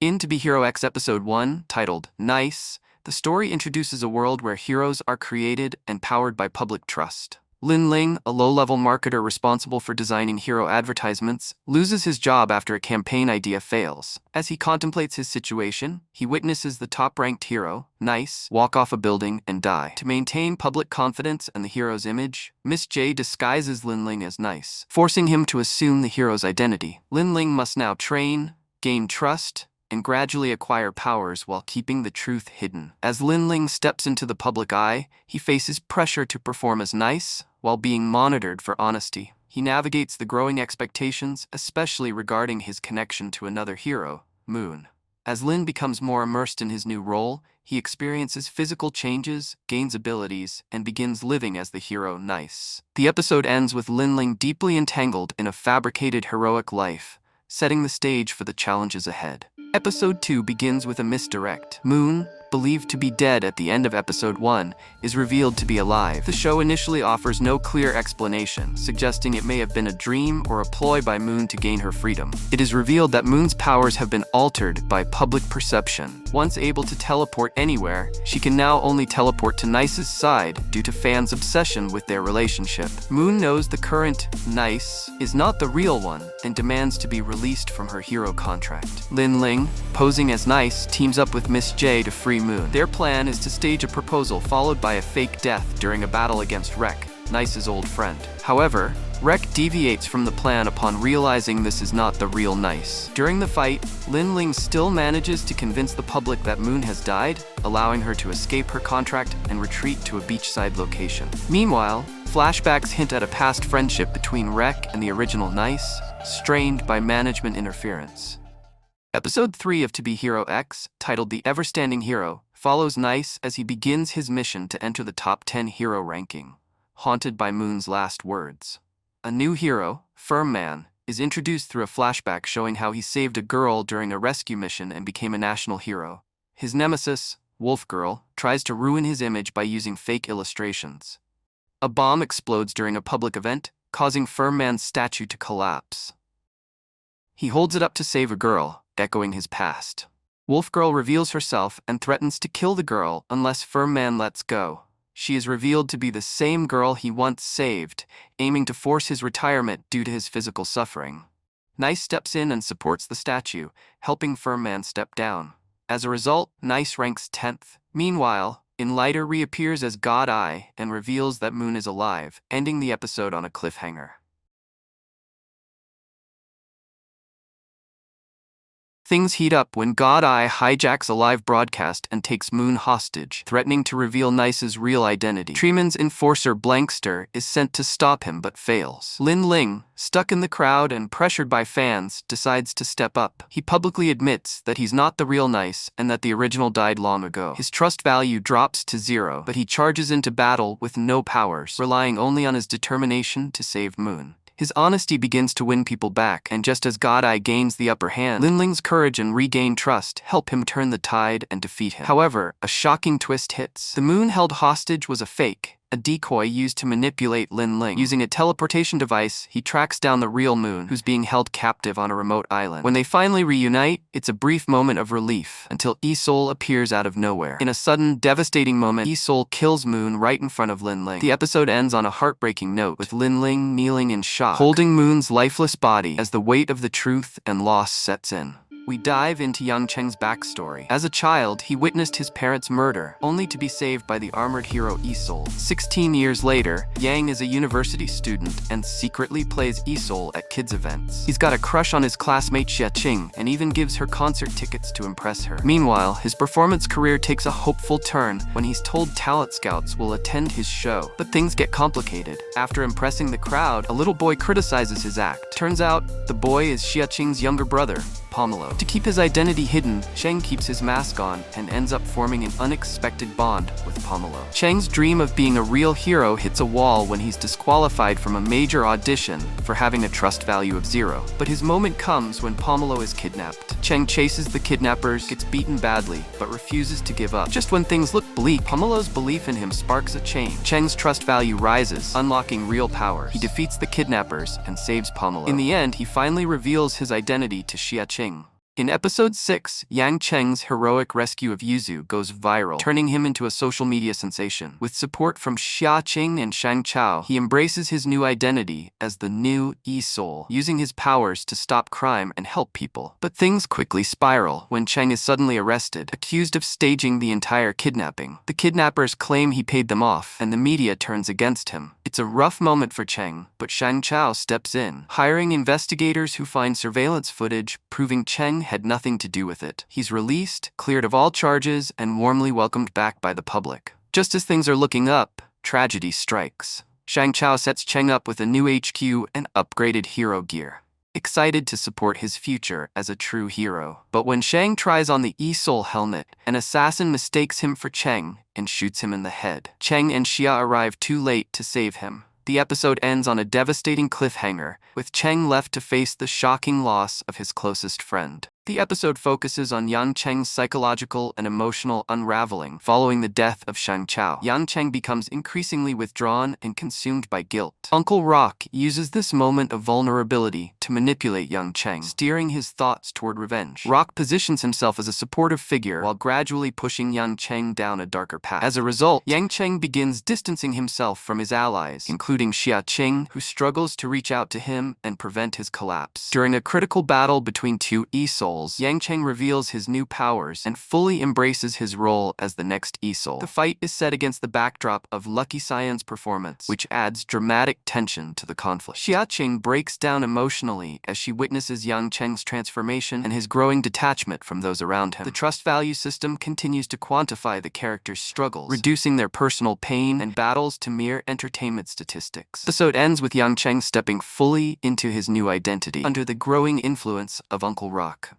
In To Be Hero X Episode 1, titled Nice, the story introduces a world where heroes are created and powered by public trust. Lin Ling, a low-level marketer responsible for designing hero advertisements, loses his job after a campaign idea fails. As he contemplates his situation, he witnesses the top-ranked hero, Nice, walk off a building and die. To maintain public confidence and the hero's image, Miss J disguises Lin Ling as Nice, forcing him to assume the hero's identity. Lin Ling must now train, gain trust, and gradually acquire powers while keeping the truth hidden. As Lin Ling steps into the public eye, he faces pressure to perform as Nice while being monitored for honesty. He navigates the growing expectations, especially regarding his connection to another hero, Moon. As Lin becomes more immersed in his new role, he experiences physical changes, gains abilities, and begins living as the hero Nice. The episode ends with Lin Ling deeply entangled in a fabricated heroic life, setting the stage for the challenges ahead. Episode 2 begins with a misdirect. Moon, believed to be dead at the end of Episode 1, is revealed to be alive. The show initially offers no clear explanation, suggesting it may have been a dream or a ploy by Moon to gain her freedom. It is revealed that Moon's powers have been altered by public perception. Once able to teleport anywhere, she can now only teleport to Nice's side due to fans' obsession with their relationship. Moon knows the current Nice is not the real one and demands to be released from her hero contract. Lin Ling, posing as Nice, teams up with Miss J to free Moon. Their plan is to stage a proposal followed by a fake death during a battle against Rek, Nice's old friend. However, Rek deviates from the plan upon realizing this is not the real Nice. During the fight, Lin Ling still manages to convince the public that Moon has died, allowing her to escape her contract and retreat to a beachside location. Meanwhile, flashbacks hint at a past friendship between Rek and the original Nice, strained by management interference. Episode 3 of To Be Hero X, titled The Everstanding Hero, follows Nice as he begins his mission to enter the top 10 hero ranking, haunted by Moon's last words. A new hero, Firm Man, is introduced through a flashback showing how he saved a girl during a rescue mission and became a national hero. His nemesis, Wolf Girl, tries to ruin his image by using fake illustrations. A bomb explodes during a public event, causing Firm Man's statue to collapse. He holds it up to save a girl, echoing his past. Wolf Girl reveals herself and threatens to kill the girl unless Firm Man lets go. She is revealed to be the same girl he once saved, aiming to force his retirement due to his physical suffering. Nice steps in and supports the statue, helping Firm Man step down. As a result, Nice ranks 10th. Meanwhile, Enlighter reappears as God Eye and reveals that Moon is alive, ending the episode on a cliffhanger. Things heat up when God Eye hijacks a live broadcast and takes Moon hostage, threatening to reveal Nice's real identity. Treeman's enforcer Blankster is sent to stop him but fails. Lin Ling, stuck in the crowd and pressured by fans, decides to step up. He publicly admits that he's not the real Nice and that the original died long ago. His trust value drops to 0, but he charges into battle with no powers, relying only on his determination to save Moon. His honesty begins to win people back, and just as God Eye gains the upper hand, Lin Ling's courage and regained trust help him turn the tide and defeat him. However, a shocking twist hits. The Moon held hostage was a fake, a decoy used to manipulate Lin Ling. Using a teleportation device, he tracks down the real Moon, who's being held captive on a remote island. When they finally reunite, it's a brief moment of relief, until Isol appears out of nowhere. In a sudden, devastating moment, Isol kills Moon right in front of Lin Ling. The episode ends on a heartbreaking note, with Lin Ling kneeling in shock, holding Moon's lifeless body as the weight of the truth and loss sets in. We dive into Yang Cheng's backstory. As a child, he witnessed his parents' murder, only to be saved by the armored hero Isol. 16 years later, Yang is a university student and secretly plays Isol at kids' events. He's got a crush on his classmate Xiaqing and even gives her concert tickets to impress her. Meanwhile, his performance career takes a hopeful turn when he's told talent scouts will attend his show. But things get complicated. After impressing the crowd, a little boy criticizes his act. Turns out, the boy is Xiaqing's younger brother, Pomelo. To keep his identity hidden, Cheng keeps his mask on and ends up forming an unexpected bond with Pomelo. Cheng's dream of being a real hero hits a wall when he's disqualified from a major audition for having a trust value of 0. But his moment comes when Pomelo is kidnapped. Cheng chases the kidnappers, gets beaten badly, but refuses to give up. Just when things look bleak, Pomelo's belief in him sparks a change. Cheng's trust value rises, unlocking real powers. He defeats the kidnappers and saves Pomelo. In the end, he finally reveals his identity to Xiaqing. In episode 6, Yang Cheng's heroic rescue of Yuzu goes viral, turning him into a social media sensation. With support from Xia Qing and Shang Chao, he embraces his new identity as the new E-Soul, using his powers to stop crime and help people. But things quickly spiral when Cheng is suddenly arrested, accused of staging the entire kidnapping. The kidnappers claim he paid them off, and the media turns against him. It's a rough moment for Cheng, but Shang Chao steps in, hiring investigators who find surveillance footage proving Cheng had nothing to do with it. He's released, cleared of all charges, and warmly welcomed back by the public. Just as things are looking up, tragedy strikes. Shang Chao sets Cheng up with a new HQ and upgraded hero gear, excited to support his future as a true hero. But when Shang tries on the E-Soul helmet, an assassin mistakes him for Cheng and shoots him in the head. Cheng and Xia arrive too late to save him. The episode ends on a devastating cliffhanger, with Cheng left to face the shocking loss of his closest friend. The episode focuses on Yang Cheng's psychological and emotional unraveling following the death of Shang Chao. Yang Cheng becomes increasingly withdrawn and consumed by guilt. Uncle Rock uses this moment of vulnerability to manipulate Yang Cheng, steering his thoughts toward revenge. Rock positions himself as a supportive figure while gradually pushing Yang Cheng down a darker path. As a result, Yang Cheng begins distancing himself from his allies, including Xia Qing, who struggles to reach out to him and prevent his collapse. During a critical battle between two E-Souls, Yang Cheng reveals his new powers and fully embraces his role as the next E-Soul. The fight is set against the backdrop of Lucky Cyan's performance, which adds dramatic tension to the conflict. Xia Qing breaks down emotionally as she witnesses Yang Cheng's transformation and his growing detachment from those around him. The trust value system continues to quantify the characters' struggles, reducing their personal pain and battles to mere entertainment statistics. The episode ends with Yang Cheng stepping fully into his new identity under the growing influence of Uncle Rock.